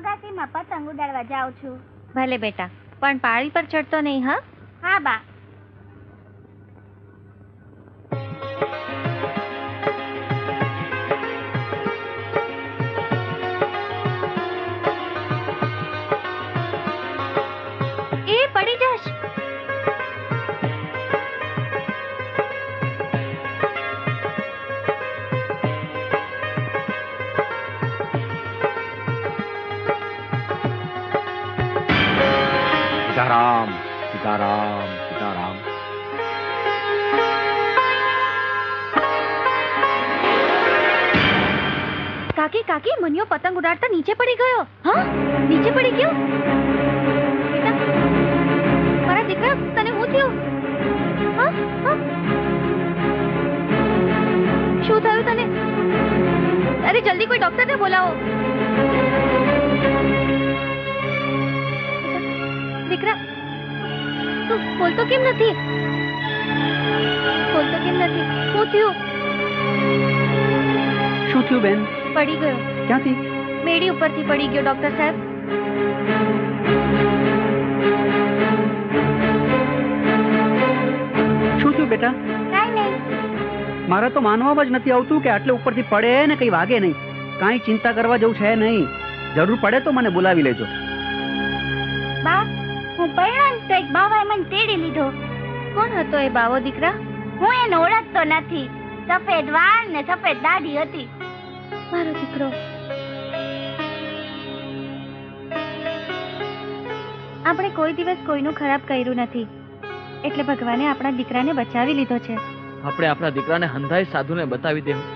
અગાસીમાં પતંગ ઉડાડવા જાઉં છું. ભલે બેટા, પણ પાળી પર ચડતો નહીં. હા હા બા. એ પડી જશ. સીતારામ સીતારામ સીતારામ. કાકી કાકી, મનિયો પતંગ ઉડાડતા નીચે પડી ગયો. હા, નીચે પડી ગયો. બેટા, મારા દીકરા, તને શું થયું? હા હા, શું થયું તને? અરે જલ્દી કોઈ ડોક્ટરને બોલાવો. દીકરા, તું બોલતો કેમ નથી? બોલતો કેમ નથી? શું થયું? શું થયું બેન? પડી ગયો. ક્યાંથી? મેડી ઉપરથી પડી ગયો ડોક્ટર સાહેબ. શું થયું બેટા? કાઈ નહીં. મારે તો માનવામાં જ નથી આવતું કે આટલે ઉપરથી પડે ને કઈ વાગે નહીં. કાંઈ ચિંતા કરવા જેવું છે નહીં. જરૂર પડે તો મને બોલાવી લેજો. બા, હું પરણ્યો ને તો એક બાવાએ મને તેડી લીધો. કોણ હતો એ બાવો દીકરા? હું એને ઓળખતો નથી. સફેદ વાળ ને સફેદ દાઢી હતી. મારો દીકરો. આપણે કોઈ દિવસ કોઈનું ખરાબ કર્યું નથી, એટલે ભગવાને આપણા દીકરાને બચાવી લીધો છે. આપણે આપણા દીકરાને હંધાઈ સાધુને બતાવી દેવું.